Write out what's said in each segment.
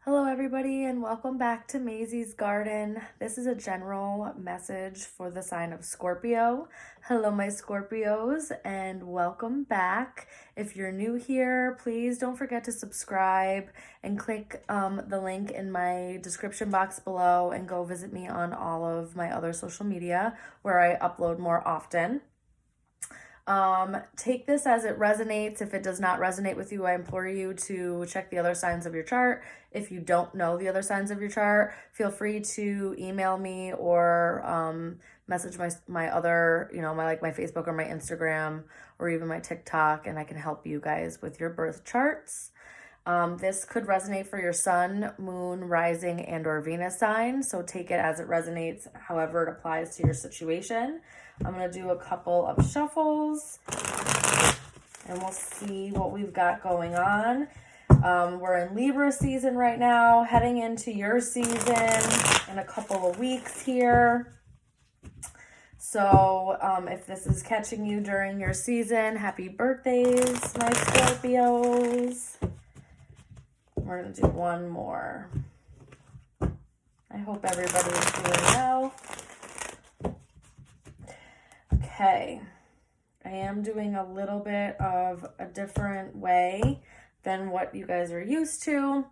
Hello everybody and welcome back to Mazysgarden. This is a general message for the sign of Scorpio. Hello my Scorpios and welcome back. If you're new here, please don't forget to subscribe and click the link in my description box below and go visit me on all of my other social media where I upload more often. Take this as it resonates. If it does not resonate with you, I implore you to check the other signs of your chart. If you don't know the other signs of your chart, feel free to email me or message my other, my Facebook or my Instagram or even my TikTok, and I can help you guys with your birth charts. This could resonate for your sun, moon, rising, and or Venus sign. So take it as it resonates, however it applies to your situation. I'm going to do a couple of shuffles and we'll see what we've got going on. We're in Libra season right now, heading into your season in a couple of weeks here. So if this is catching you during your season, happy birthdays, my Scorpios. We're going to do one more. I hope everybody is doing well. Okay. I am doing a little bit of a different way than what you guys are used to.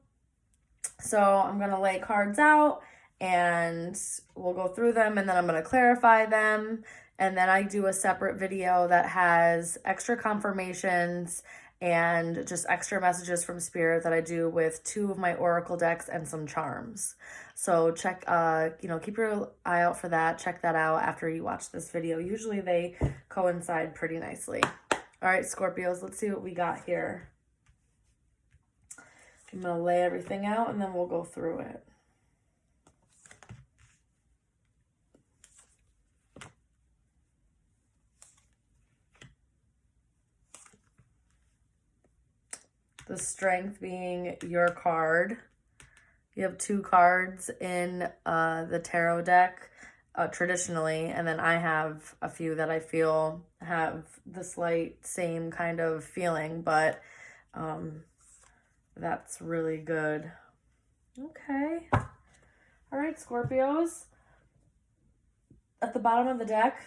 So I'm going to lay cards out and we'll go through them and then I'm going to clarify them. And then I do a separate video that has extra confirmations and just extra messages from Spirit that I do with 2 of my Oracle decks and some charms. So check, keep your eye out for that. Check that out after you watch this video. Usually they coincide pretty nicely. All right, Scorpios, let's see what we got here. I'm going to lay everything out and then we'll go through it. The Strength being your card. You have 2 cards in the tarot deck traditionally, and then I have a few that I feel have the slight same kind of feeling, but that's really good. Okay. All right, Scorpios. At the bottom of the deck,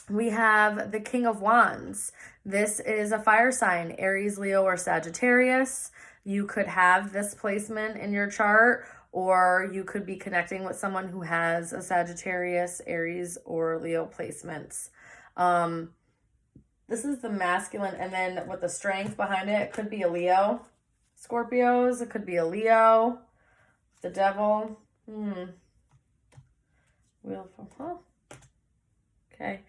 we have the King of Wands. This is a fire sign, Aries, Leo, or Sagittarius. You could have this placement in your chart, or you could be connecting with someone who has a Sagittarius, Aries, or Leo placements. This is the masculine, and then with the Strength behind it, it could be a Leo. Scorpios, it could be a Leo. The Devil. Wheel from, okay.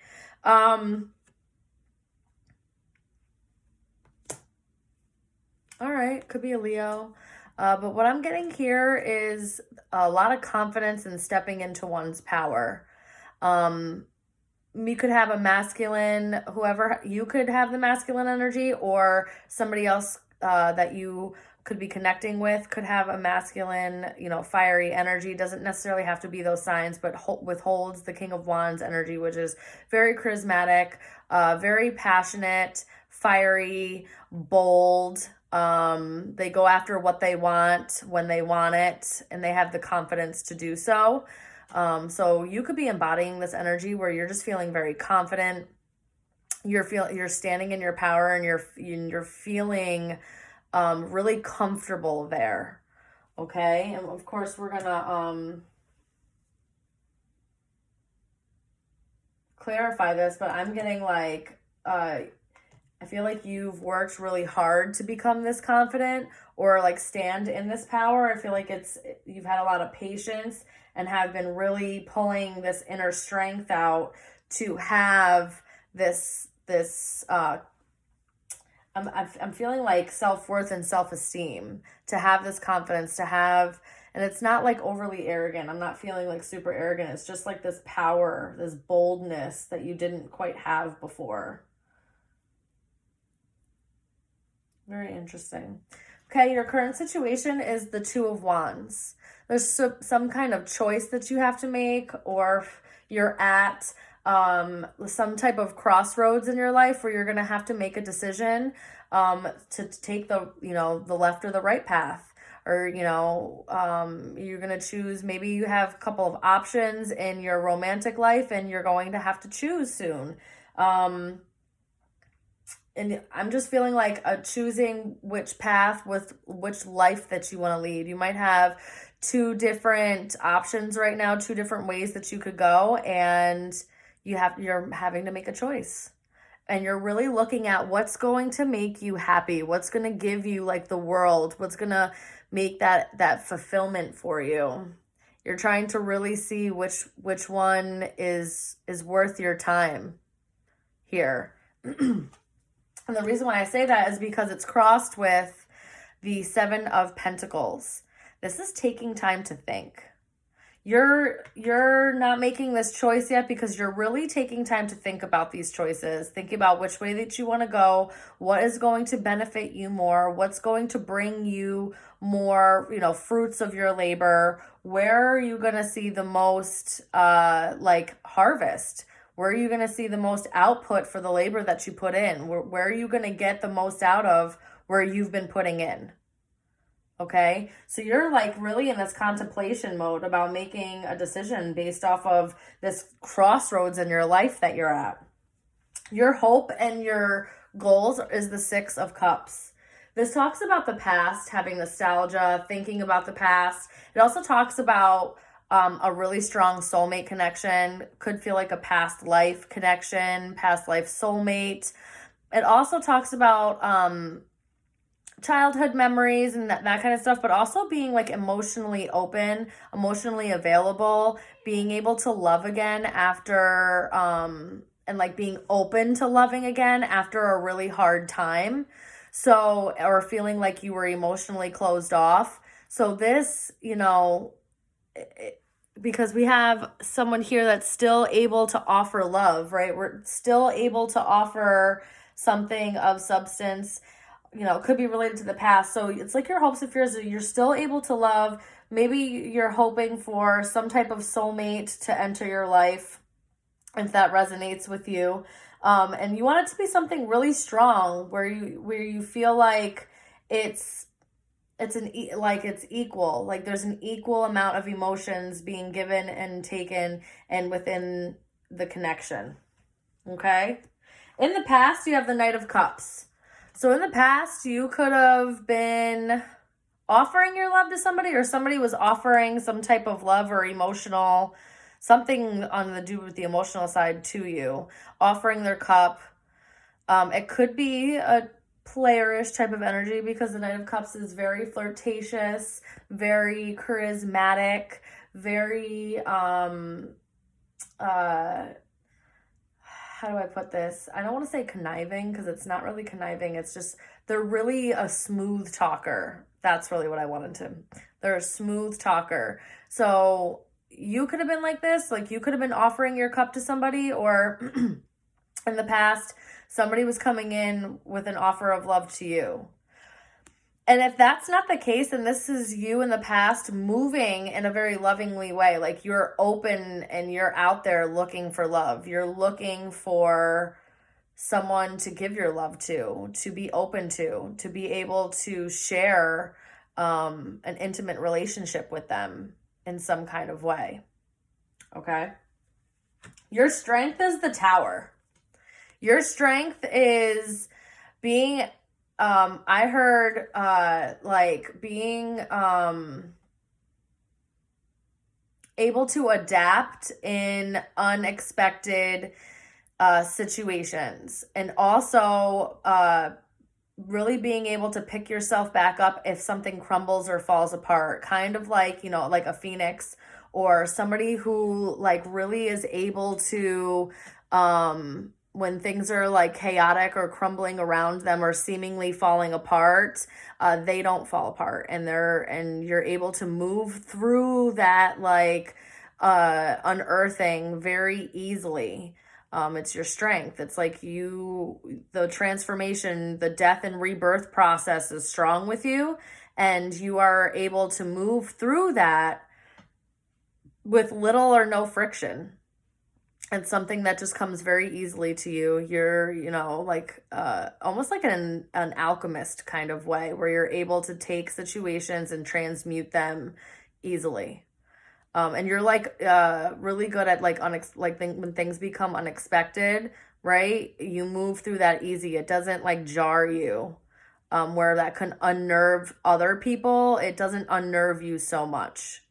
All right, could be a Leo. But what I'm getting here is a lot of confidence in stepping into one's power. You could have a masculine, you could have the masculine energy, or somebody else that you could be connecting with could have a masculine, fiery energy. Doesn't necessarily have to be those signs, but withholds the King of Wands energy, which is very charismatic, very passionate, fiery, bold. They go after what they want when they want it, and they have the confidence to do so. So you could be embodying this energy where you're just feeling very confident. You're standing in your power, and you're feeling really comfortable there. Okay, and of course we're gonna clarify this, but I'm getting like I feel like you've worked really hard to become this confident or like stand in this power. I feel like you've had a lot of patience and have been really pulling this inner strength out to have this I'm feeling like self-worth and self-esteem, to have this confidence, and it's not like overly arrogant. I'm not feeling like super arrogant. It's just like this power, this boldness that you didn't quite have before. Very interesting. Okay, your current situation is the 2 of Wands. There's some kind of choice that you have to make, or you're at some type of crossroads in your life where you're going to have to make a decision to take the left or the right path. or, you know, you're going to choose, maybe you have a couple of options in your romantic life and you're going to have to choose soon. And I'm just feeling like choosing which path with which life that you want to lead. You might have two different options right now, two different ways that you could go, and you're having to make a choice. And you're really looking at what's going to make you happy, what's going to give you like the world, what's going to make that fulfillment for you. You're trying to really see which one is worth your time here. And the reason why I say that is because it's crossed with the Seven of Pentacles. This is taking time to think. You're not making this choice yet because you're really taking time to think about these choices. Think about which way that you want to go, what is going to benefit you more, what's going to bring you more, you know, fruits of your labor. Where are you going to see the most like harvest? Where are you going to see the most output for the labor that you put in? Where are you going to get the most out of where you've been putting in? Okay, so you're like really in this contemplation mode about making a decision based off of this crossroads in your life that you're at. Your hope and your goals is the Six of Cups. This talks about the past, having nostalgia, thinking about the past. It also talks about a really strong soulmate connection. Could feel like a past life connection, past life soulmate. It also talks about childhood memories and that kind of stuff, but also being like emotionally open, emotionally available, being able to love again after and like being open to loving again after a really hard time. So, or feeling like you were emotionally closed off. So this, you know, because we have someone here that's still able to offer love, right? We're still able to offer something of substance, you know, it could be related to the past. So it's like your hopes and fears, you're still able to love. Maybe you're hoping for some type of soulmate to enter your life, if that resonates with you. And you want it to be something really strong where you feel like it's equal, like there's an equal amount of emotions being given and taken and within the connection. Okay. In the past, you have the Knight of Cups. So in the past, you could have been offering your love to somebody, or somebody was offering some type of love or emotional, something on the do with the emotional side to you, offering their cup. It could be a playerish type of energy because the Knight of Cups is very flirtatious, very charismatic, very how do I put this? I don't want to say conniving because it's not really conniving. It's just they're really a smooth talker. That's really what I wanted to. They're a smooth talker. So you could have been like this. Like you could have been offering your cup to somebody, or in the past, somebody was coming in with an offer of love to you. And if that's not the case, then this is you in the past moving in a very lovingly way. Like you're open and you're out there looking for love. You're looking for someone to give your love to be open to be able to share an intimate relationship with them in some kind of way. Okay. Your strength is the Tower. Your strength is being I heard like being able to adapt in unexpected situations, and also really being able to pick yourself back up if something crumbles or falls apart, kind of like, you know, like a phoenix, or somebody who like really is able to when things are like chaotic or crumbling around them or seemingly falling apart, they don't fall apart, and you're able to move through that like unearthing very easily. It's your strength. It's like the transformation, the death and rebirth process is strong with you, and you are able to move through that with little or no friction. It's something that just comes very easily to you. You're, you know, like almost like an alchemist kind of way, where you're able to take situations and transmute them easily. And you're like really good at like when things become unexpected, right? You move through that easy. It doesn't like jar you. Where that can unnerve other people, it doesn't unnerve you so much.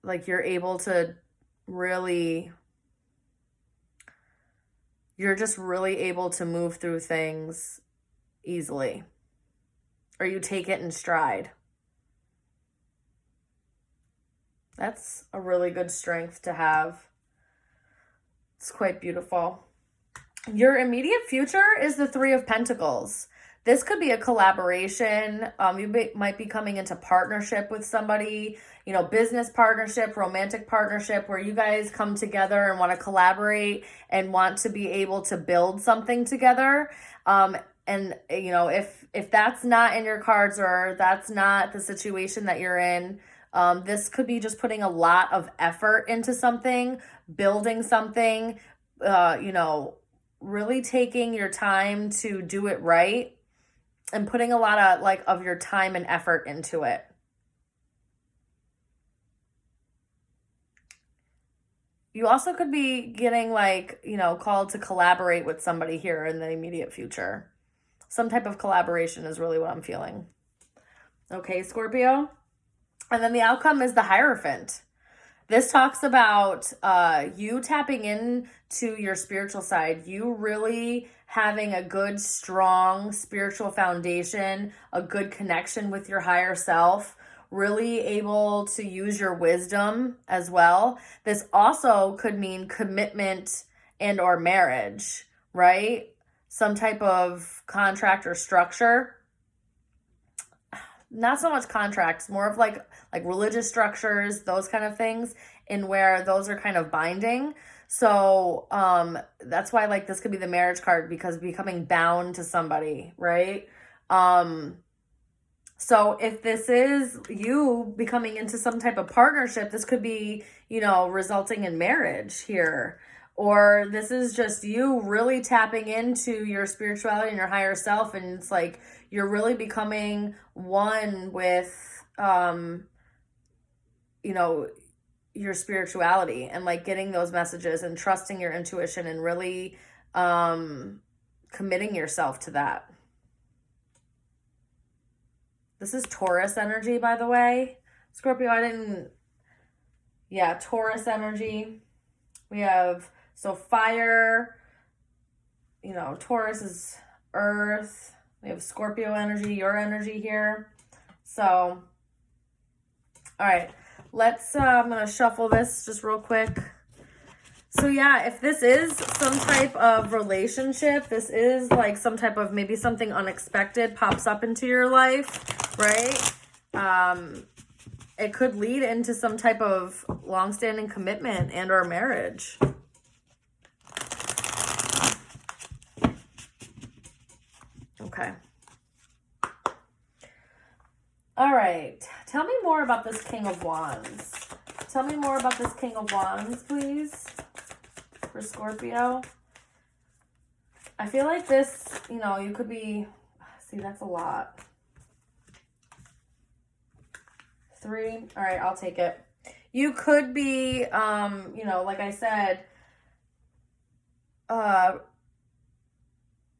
Like you're able to really, you're just really able to move through things easily, or you take it in stride. That's a really good strength to have. It's quite beautiful. Your immediate future is the Three of Pentacles. This could be a collaboration. Might be coming into partnership with somebody, you know, business partnership, romantic partnership, where you guys come together and want to collaborate and want to be able to build something together. And, you know, if that's not in your cards, or that's not the situation that you're in, this could be just putting a lot of effort into something, building something, you know, really taking your time to do it right, and putting a lot of like of your time and effort into it. You also could be getting like, you know, called to collaborate with somebody here in the immediate future. Some type of collaboration is really what I'm feeling. Okay, Scorpio. And then the outcome is the Hierophant. This talks about you tapping into your spiritual side, you really having a good, strong spiritual foundation, a good connection with your higher self, really able to use your wisdom as well. This also could mean commitment and or marriage, right? Some type of contract or structure. Not so much contracts, more of like religious structures, those kind of things, in where those are kind of binding. So that's why like this could be the marriage card, because becoming bound to somebody, right? So if this is you becoming into some type of partnership, this could be, you know, resulting in marriage here. Or this is just you really tapping into your spirituality and your higher self, and it's like you're really becoming one with you know, your spirituality, and like getting those messages and trusting your intuition and really committing yourself to that. This is Taurus energy, by the way. Scorpio, yeah, Taurus energy. We have, so fire, you know, Taurus is earth. We have Scorpio energy, your energy here. So, all right, let's, I'm going to shuffle this just real quick. So yeah, if this is some type of relationship, this is like some type of, maybe something unexpected pops up into your life, right? It could lead into some type of long-standing commitment and or marriage. Okay. All right. Tell me more about this King of Wands. Tell me more about this King of Wands, please, for Scorpio. I feel like this, you know, you could be, see, that's a lot. 3. All right, I'll take it. You could be, you know, like I said,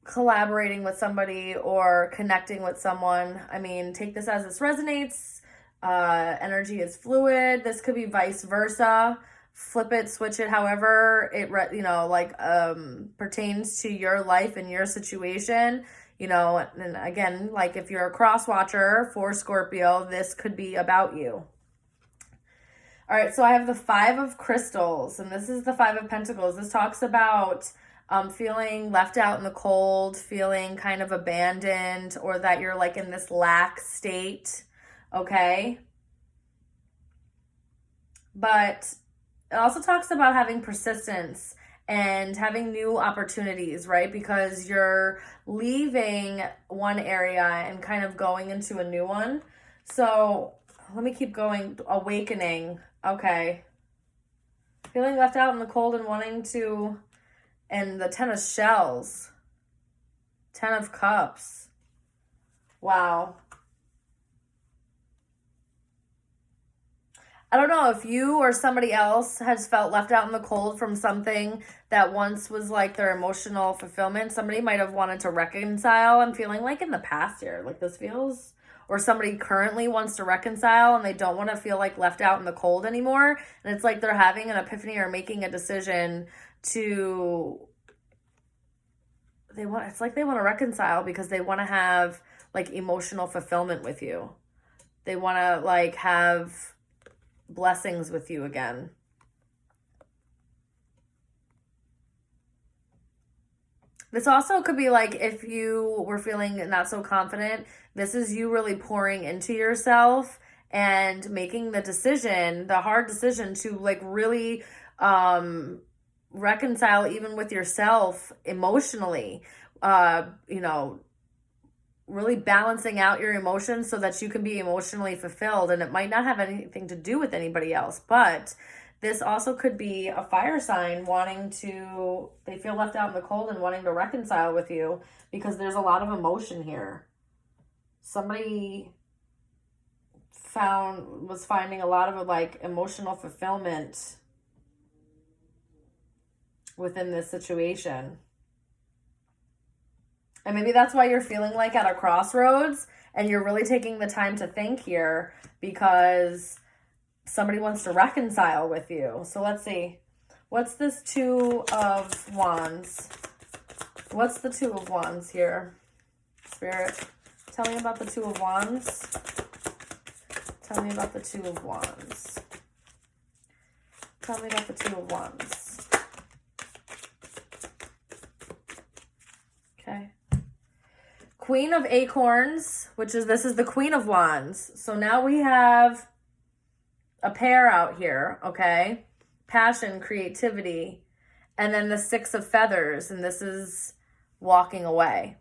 collaborating with somebody or connecting with someone. I mean, take this as this resonates. Energy is fluid. This could be vice versa. Flip it, switch it, however it, you know, like pertains to your life and your situation. You know, and again, like if you're a cross watcher for Scorpio, this could be about you. All right, so I have the 5 of Crystals, and this is the 5 of Pentacles. This talks about feeling left out in the cold, feeling kind of abandoned, or that you're like in this lack state, okay? But it also talks about having persistence and having new opportunities, right? Because you're leaving one area and kind of going into a new one. So let me keep going. Awakening. Okay. Feeling left out in the cold and wanting to, and the 10 of shells. 10 of cups. Wow. I don't know if you or somebody else has felt left out in the cold from something that once was like their emotional fulfillment. Somebody might have wanted to reconcile. I'm feeling like in the past here, like this feels, or somebody currently wants to reconcile and they don't want to feel like left out in the cold anymore. And it's like they're having an epiphany or making a decision to, it's like they want to reconcile because they want to have like emotional fulfillment with you. They want to like have blessings with you again. This also could be like if you were feeling not so confident, this is you really pouring into yourself and making the decision, the hard decision to like really reconcile even with yourself emotionally, you know, really balancing out your emotions so that you can be emotionally fulfilled. And it might not have anything to do with anybody else, but this also could be a fire sign wanting to, they feel left out in the cold and wanting to reconcile with you because there's a lot of emotion here. Somebody was finding a lot of like emotional fulfillment within this situation. And maybe that's why you're feeling like at a crossroads and you're really taking the time to think here because somebody wants to reconcile with you. So let's see. What's this Two of Wands? What's the Two of Wands here? Spirit, tell me about the Two of Wands. Tell me about the Two of Wands. Tell me about the Two of Wands. Okay. Queen of Acorns, which is, this is the Queen of Wands. So now we have a pair out here, okay? Passion, creativity. And then the Six of Feathers, and this is walking away.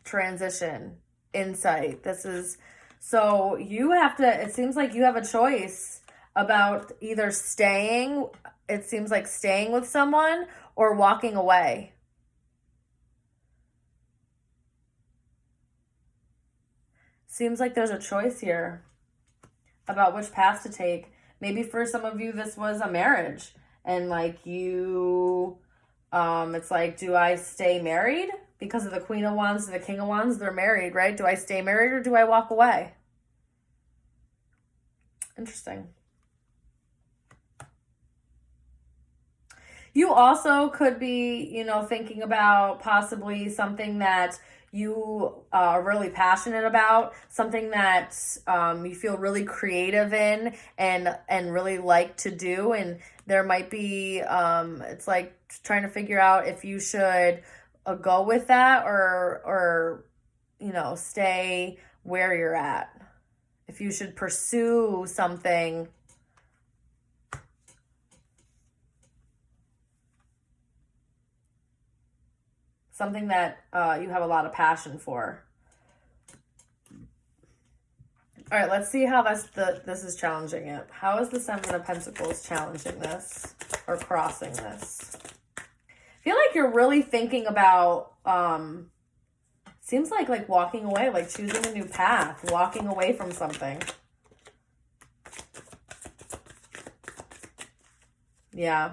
Transition, insight. This is, so you have to, it seems like you have a choice about either staying, it seems like staying with someone or walking away. Seems like there's a choice here about which path to take. Maybe for some of you, this was a marriage and like you, it's like, do I stay married? Because of the Queen of Wands and the King of Wands, they're married, right? Do I stay married or do I walk away? Interesting. You also could be, you know, thinking about possibly something that you are really passionate about, something that you feel really creative in and really like to do. And there might be, it's like trying to figure out if you should go with that or, you know, stay where you're at. If you should pursue something that you have a lot of passion for. All right, let's see how this is challenging it. How is the Seven of Pentacles challenging this or crossing this? I feel like you're really thinking about, seems like walking away, like choosing a new path, walking away from something. Yeah,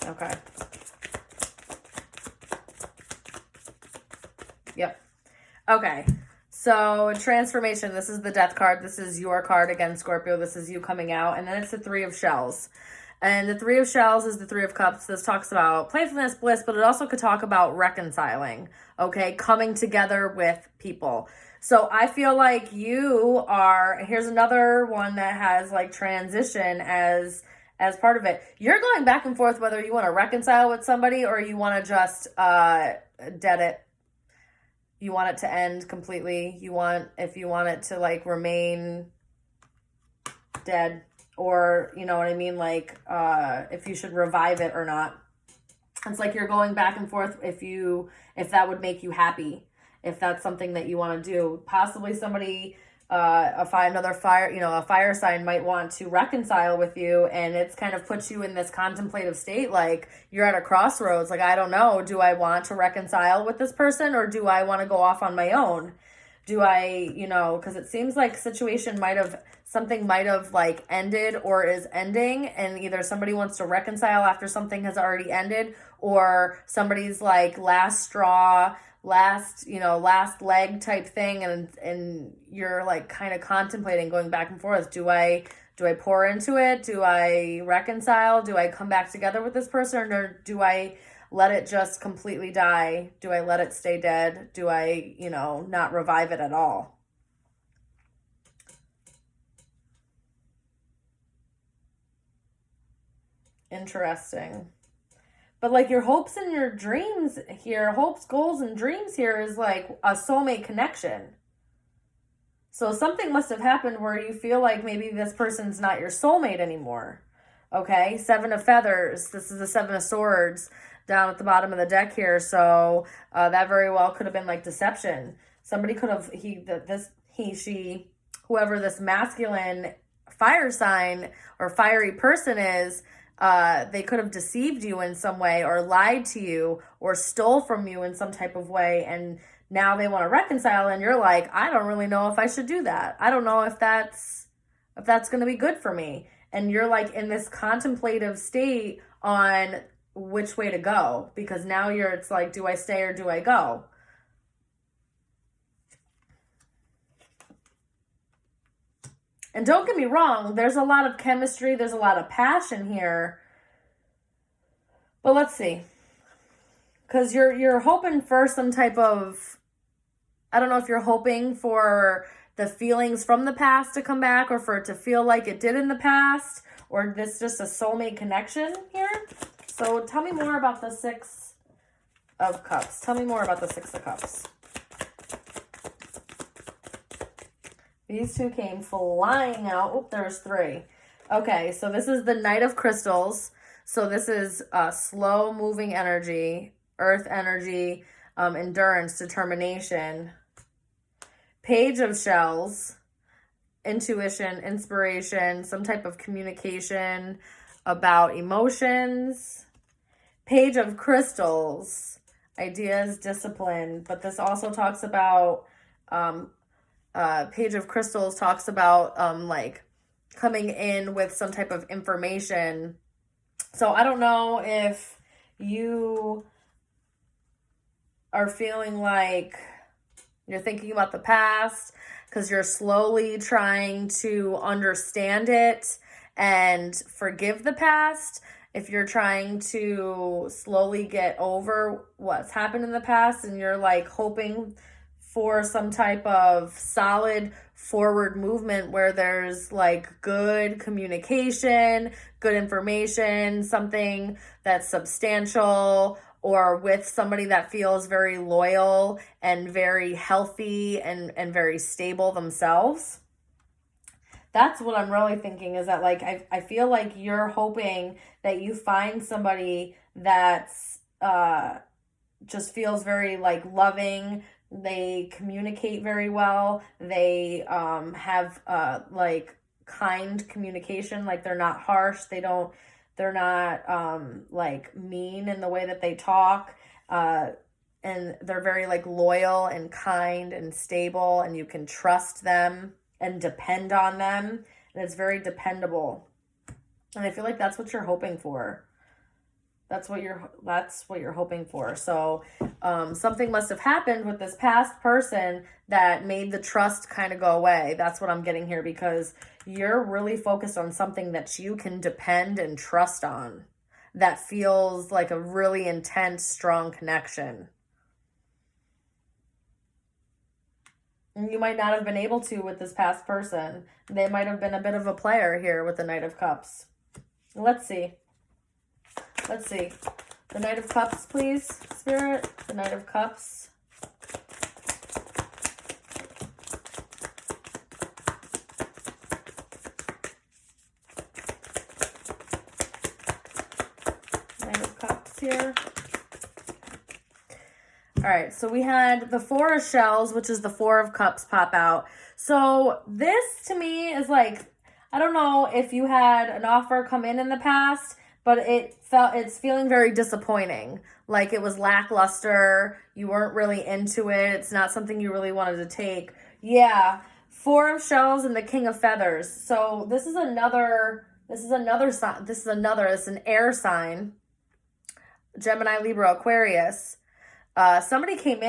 okay. Yep. Okay. So transformation, this is the Death card. This is your card again, Scorpio. This is you coming out. And then it's the Three of Shells. And the Three of Shells is the Three of Cups. This talks about playfulness, bliss, but it also could talk about reconciling, okay? Coming together with people. So I feel like you are, here's another one that has like transition as part of it. You're going back and forth whether you want to reconcile with somebody or you want to just dead it. You want it to end completely. If you want it to like remain dead, or you know what I mean? Like, if you should revive it or not. It's like you're going back and forth if that would make you happy, if that's something that you want to do. Possibly somebody another fire, a fire sign might want to reconcile with you, and it's kind of puts you in this contemplative state, like you're at a crossroads. Like, I don't know, do I want to reconcile with this person, or do I want to go off on my own? Do I, because it seems like something might have like ended or is ending, and either somebody wants to reconcile after something has already ended, or somebody's like last straw, last leg type thing, and you're like kind of contemplating going back and forth. Do I pour into it? Do I reconcile? Do I come back together with this person, or do I let it just completely die? Do I let it stay dead? Do I, not revive it at all? Interesting. But like your hopes and your dreams here, hopes, goals, and dreams here is like a soulmate connection. So something must have happened where you feel like maybe this person's not your soulmate anymore. Okay, Seven of Feathers. This is the Seven of Swords down at the bottom of the deck here. So that very well could have been like deception. Somebody could have, she, whoever this masculine fire sign or fiery person is, they could have deceived you in some way, or lied to you, or stole from you in some type of way, and now they want to reconcile, and you're like, I don't really know if I should do that. I don't know if that's going to be good for me. And you're like in this contemplative state on which way to go, because now it's like, do I stay or do I go? And don't get me wrong, there's a lot of chemistry, there's a lot of passion here. But let's see. Because you're hoping for some type of, I don't know if you're hoping for the feelings from the past to come back, or for it to feel like it did in the past, or this just a soulmate connection here. So tell me more about the Six of Cups. Tell me more about the Six of Cups. These two came flying out. Oh, there's three. Okay, so this is the Knight of Crystals. So this is slow moving energy, earth energy, endurance, determination. Page of Shells, intuition, inspiration, some type of communication about emotions. Page of Crystals, ideas, discipline. But this also talks about, Page of Crystals talks about like coming in with some type of information. So I don't know if you are feeling like you're thinking about the past because you're slowly trying to understand it and forgive the past. If you're trying to slowly get over what's happened in the past, and you're like hoping for some type of solid forward movement where there's like good communication, good information, something that's substantial, or with somebody that feels very loyal and very healthy and very stable themselves. That's what I'm really thinking, is that like I feel like you're hoping that you find somebody that's just feels very like loving. They communicate very well. They have like kind communication. Like they're not harsh. They're not like mean in the way that they talk. And they're very like loyal and kind and stable, and you can trust them and depend on them. And it's very dependable. And I feel like that's what you're hoping for. That's what you're hoping for. So something must have happened with this past person that made the trust kind of go away. That's what I'm getting here, because you're really focused on something that you can depend and trust on, that feels like a really intense, strong connection. And you might not have been able to with this past person. They might have been a bit of a player here with the Knight of Cups. Let's see. Let's see. The Knight of Cups, please, Spirit. The Knight of Cups. Knight of Cups here. All right, so we had the Four of Shells, which is the Four of Cups, pop out. So this to me is like, I don't know if you had an offer come in the past, but it's feeling very disappointing. Like it was lackluster. You weren't really into it. It's not something you really wanted to take. Yeah, Four of Shells and the King of Feathers. So this is another sign. This is an air sign. Gemini, Libra, Aquarius. Somebody came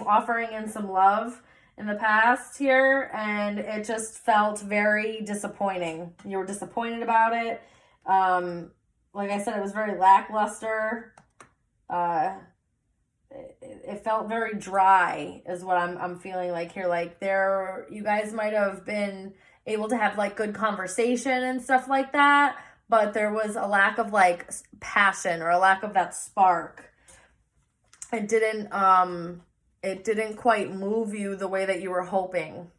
offering in some love in the past here, and it just felt very disappointing. You were disappointed about it. Like I said, it was very lackluster. It felt very dry is what I'm feeling like here. Like you guys might have been able to have like good conversation and stuff like that, but there was a lack of like passion or a lack of that spark. It didn't quite move you the way that you were hoping,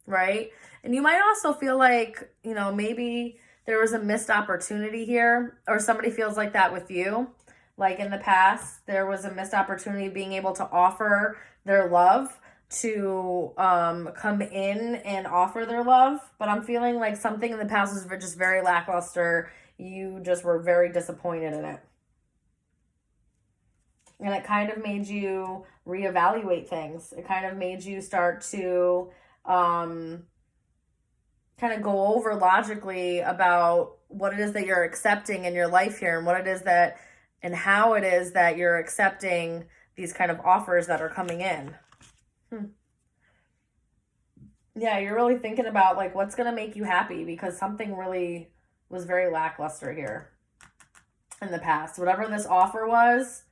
right? And you might also feel like, you know, maybe there was a missed opportunity here, or somebody feels like that with you. Like in the past, there was a missed opportunity being able to offer their love, to come in and offer their love. But I'm feeling like something in the past was just very lackluster. You just were very disappointed in it. And it kind of made you reevaluate things. It kind of made you start to kind of go over logically about what it is that you're accepting in your life here, and what it is that, and how it is that you're accepting these kind of offers that are coming in. Yeah, you're really thinking about like what's going to make you happy, because something really was very lackluster here in the past. Whatever this offer was,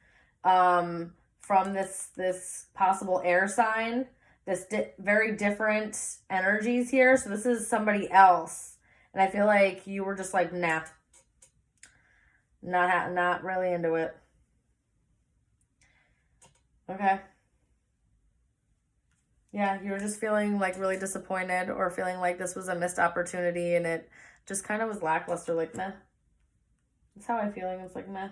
from this possible air sign, this very different energies here. So this is somebody else, and I feel like you were just like, nah, not really into it. Okay. Yeah, you were just feeling like really disappointed, or feeling like this was a missed opportunity, and it just kind of was lackluster, like meh. That's how I'm feeling. It's like meh.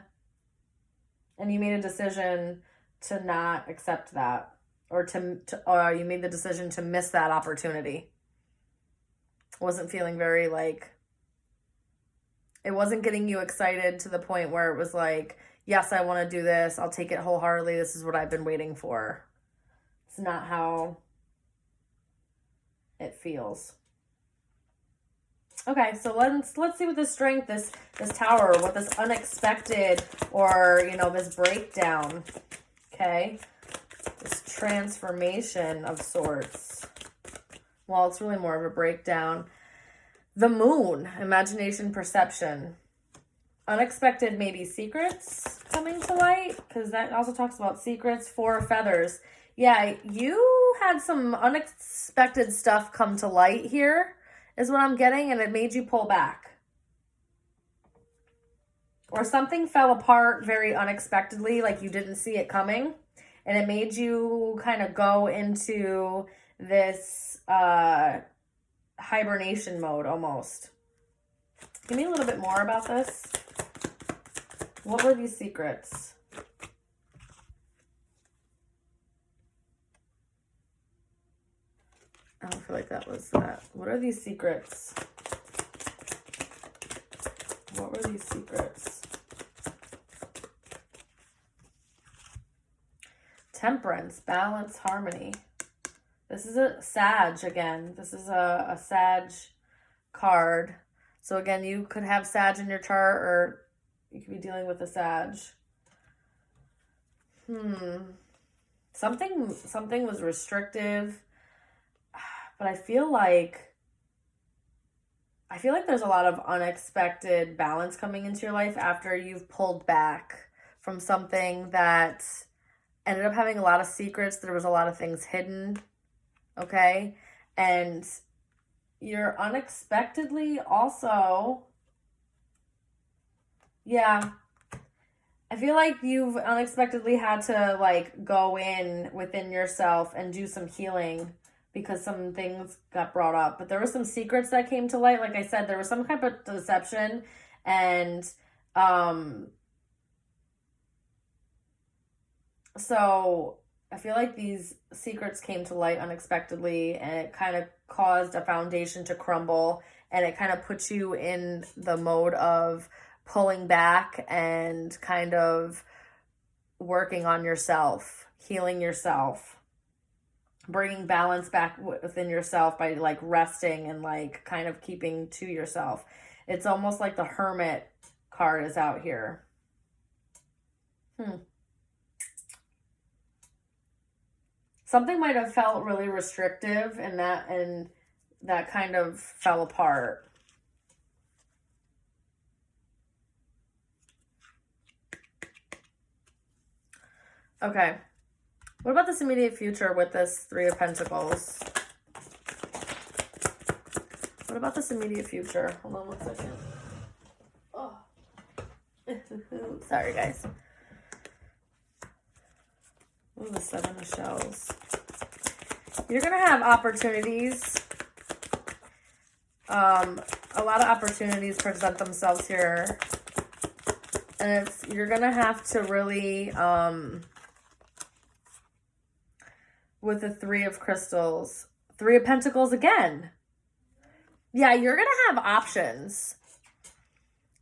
And you made a decision to not accept that, or you made the decision to miss that opportunity. Wasn't feeling very like, it wasn't getting you excited to the point where it was like, yes, I want to do this. I'll take it wholeheartedly. This is what I've been waiting for. It's not how it feels. Okay, so let's see what this strength, this tower, what this unexpected, or, you know, this breakdown, okay? This transformation of sorts. Well, it's really more of a breakdown. The moon, imagination, perception. Unexpected, maybe secrets coming to light, because that also talks about secrets. Four of Feathers. Yeah, you had some unexpected stuff come to light here, is what I'm getting, and it made you pull back. Or something fell apart very unexpectedly, like you didn't see it coming, and it made you kind of go into this hibernation mode almost. Give me a little bit more about this. What were these secrets? I don't feel like that was that. What are these secrets? What were these secrets? Temperance, balance, harmony. This is a Sag again. This is a Sag card. So again, you could have Sag in your chart, or you could be dealing with a Sag. Something was restrictive. But I feel like there's a lot of unexpected balance coming into your life after you've pulled back from something that ended up having a lot of secrets. There was a lot of things hidden, okay? And you're unexpectedly also, yeah, I feel like you've unexpectedly had to like go in within yourself and do some healing, because some things got brought up. But there were some secrets that came to light. Like I said, there was some type of deception, and So I feel like these secrets came to light unexpectedly, and it kind of caused a foundation to crumble, and it kind of puts you in the mode of pulling back and kind of working on yourself, healing yourself, bringing balance back within yourself by like resting and like kind of keeping to yourself. It's almost like the Hermit card is out here. Something might have felt really restrictive, and that kind of fell apart. Okay. What about this immediate future with this Three of Pentacles? What about this immediate future? Hold on 1 second. Oh. Sorry, guys. Ooh, the Seven of Shells. You're going to have opportunities. A lot of opportunities present themselves here. And you're going to have to really, with the Three of Crystals, Three of Pentacles again. Yeah, you're going to have options.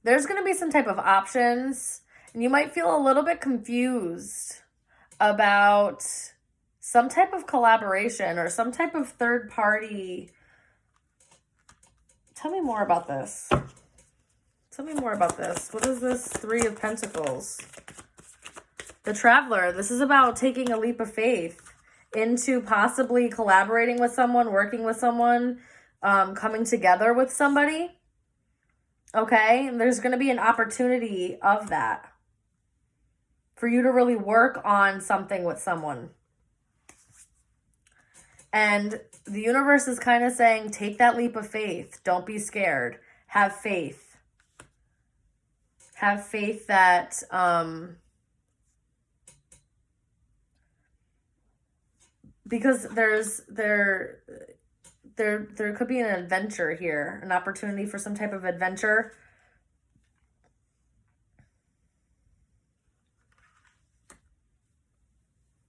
There's going to be some type of options, and you might feel a little bit confused about some type of collaboration or some type of third party. Tell me more about this. Tell me more about this. What is this Three of Pentacles? The Traveler. This is about taking a leap of faith into possibly collaborating with someone, working with someone, coming together with somebody. Okay? And there's going to be an opportunity of that for you to really work on something with someone. And the universe is kind of saying, take that leap of faith. Don't be scared. Have faith. Have faith that because there could be an adventure here, an opportunity for some type of adventure.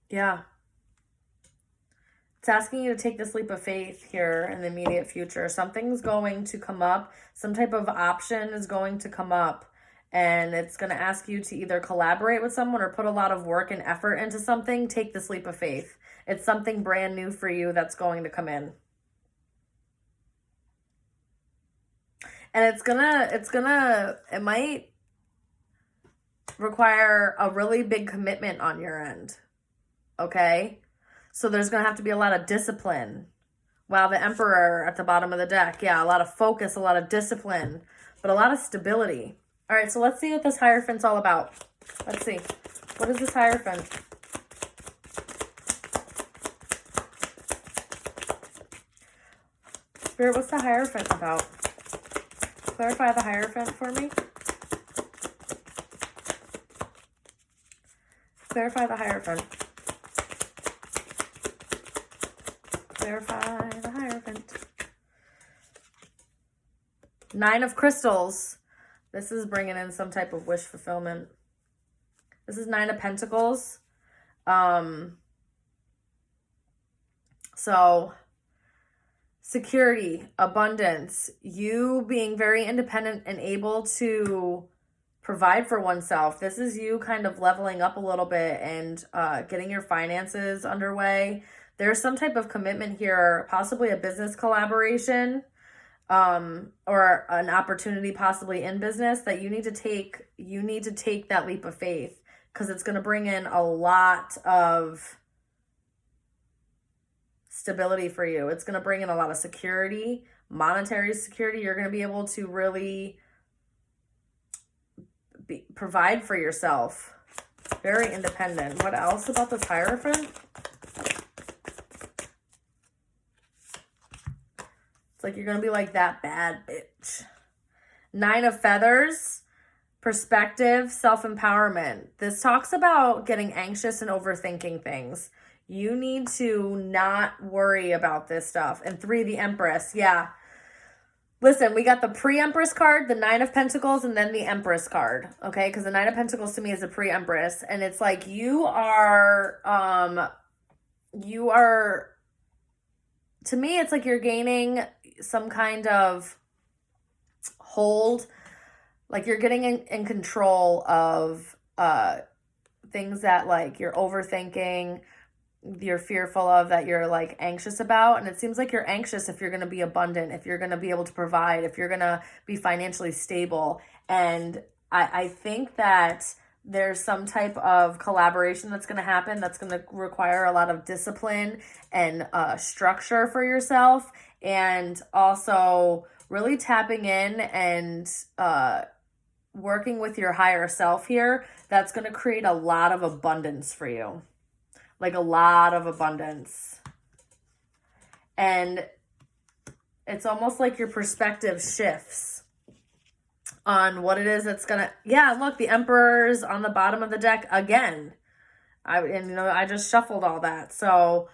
Yeah. It's asking you to take this leap of faith here in the immediate future. Something's going to come up. Some type of option is going to come up. And it's going to ask you to either collaborate with someone or put a lot of work and effort into something. Take this leap of faith. It's something brand new for you that's going to come in. And it might require a really big commitment on your end. Okay? So there's going to have to be a lot of discipline. Wow, the Emperor at the bottom of the deck. Yeah, a lot of focus, a lot of discipline, but a lot of stability. All right, so let's see what this Hierophant's all about. Let's see. What is this Hierophant? Spirit, what's the Hierophant about? Clarify the Hierophant for me. Clarify the Hierophant. Clarify the Hierophant. Nine of Crystals. This is bringing in some type of wish fulfillment. This is Nine of Pentacles. So security, abundance, you being very independent and able to provide for oneself. This is you kind of leveling up a little bit and getting your finances underway. There's some type of commitment here, possibly a business collaboration, or an opportunity possibly in business that you need to take. You need to take that leap of faith because it's going to bring in a lot of stability for you. It's going to bring in a lot of security, monetary security. You're going to be able to really provide for yourself. Very independent. What else about this Hierophant? It's like you're going to be like that bad bitch. Nine of Feathers. Perspective, self-empowerment. This talks about getting anxious and overthinking things. You need to not worry about this stuff. And 3, the Empress. Yeah. Listen, we got the pre-Empress card, the Nine of Pentacles, and then the Empress card, okay? Because the Nine of Pentacles to me is a pre-Empress, and it's like you are, to me, it's like you're gaining some kind of hold, like you're getting in control of things that like you're overthinking, you're fearful of, that you're like anxious about. And it seems like you're anxious if you're going to be abundant, if you're going to be able to provide, if you're going to be financially stable. And I think that there's some type of collaboration that's going to happen that's going to require a lot of discipline and structure for yourself, and also really tapping in and working with your higher self here. That's going to create a lot of abundance for you, like a lot of abundance. And it's almost like your perspective shifts on what it is that's gonna, yeah, look, the Emperor's on the bottom of the deck again. I just shuffled all that. So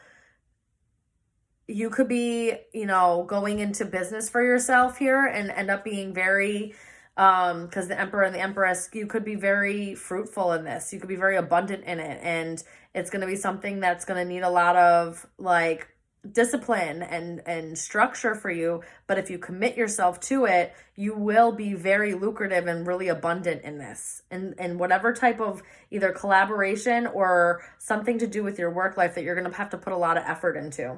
you could be, going into business for yourself here and end up being very, because the Emperor and the Empress, you could be very fruitful in this. You could be very abundant in it. And it's going to be something that's going to need a lot of like discipline and structure for you. But if you commit yourself to it, you will be very lucrative and really abundant in this. And whatever type of either collaboration or something to do with your work life that you're going to have to put a lot of effort into.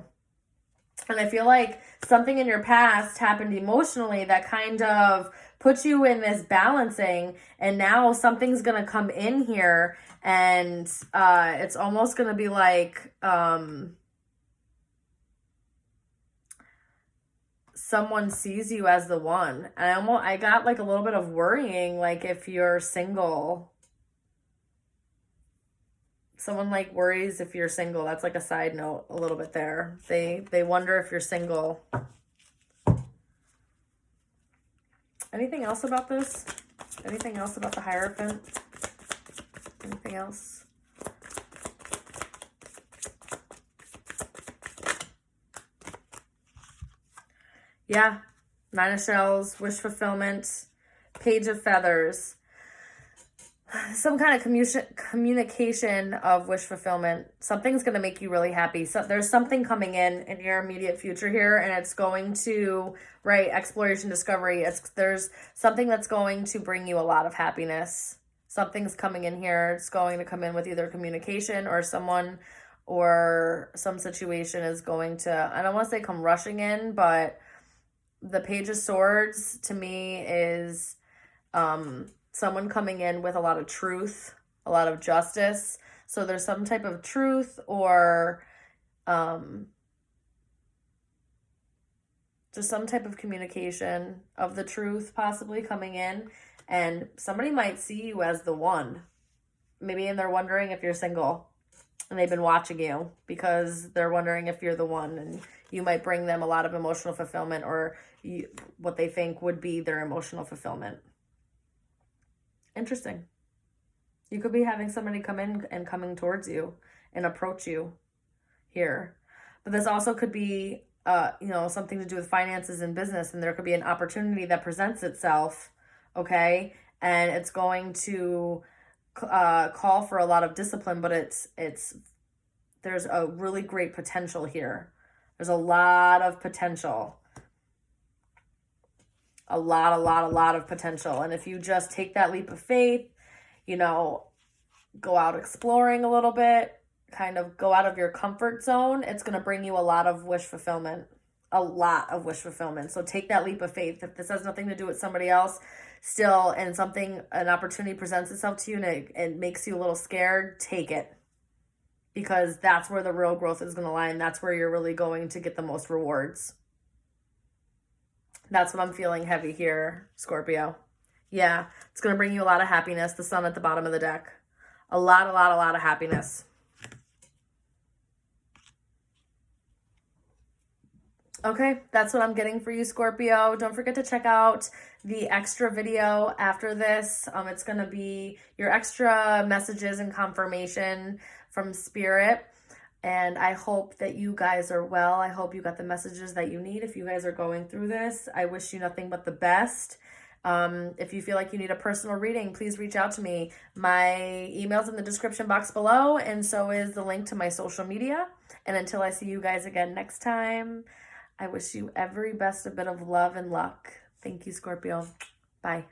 And I feel like something in your past happened emotionally that kind of puts you in this balancing, and now something's going to come in here, and it's almost going to be like someone sees you as the one. And I got like a little bit of worrying, like if you're single. Someone like worries if you're single. That's like a side note a little bit there. They wonder if you're single. Anything else about this? Anything else about the Hierophant? Anything else? Yeah. Nine of Shells, wish fulfillment, Page of Feathers. Some kind of communication of wish fulfillment. Something's going to make you really happy. So there's something coming in your immediate future here, and it's going to, right, exploration, discovery. There's something that's going to bring you a lot of happiness. Something's coming in here. It's going to come in with either communication or someone or some situation is going to, I don't want to say come rushing in, but the Page of Swords to me is someone coming in with a lot of truth, a lot of justice. So there's some type of truth or just some type of communication of the truth possibly coming in. And somebody might see you as the one. Maybe, and they're wondering if you're single. And they've been watching you because they're wondering if you're the one. And you might bring them a lot of emotional fulfillment, or what they think would be their emotional fulfillment. Interesting. You could be having somebody come in and coming towards you and approach you here. But this also could be, something to do with finances and business. And there could be an opportunity that presents itself, okay? And it's going to call for a lot of discipline, but there's a really great potential here. There's a lot of potential. A lot of potential. And if you just take that leap of faith, go out exploring a little bit, kind of go out of your comfort zone, it's going to bring you a lot of wish fulfillment. A lot of wish fulfillment. So take that leap of faith. If this has nothing to do with somebody else still, and an opportunity presents itself to you and it makes you a little scared, take it. Because that's where the real growth is going to lie, and that's where you're really going to get the most rewards. That's what I'm feeling heavy here, Scorpio. Yeah, it's going to bring you a lot of happiness. The Sun at the bottom of the deck. A lot of happiness. Okay, that's what I'm getting for you, Scorpio. Don't forget to check out the extra video after this. It's going to be your extra messages and confirmation from Spirit. And I hope that you guys are well. I hope you got the messages that you need. If you guys are going through this, I wish you nothing but the best. If you feel like you need a personal reading, please reach out to me. My email's in the description box below, and so is the link to my social media. And until I see you guys again next time, I wish you every best, a bit of love and luck. Thank you, Scorpio. Bye.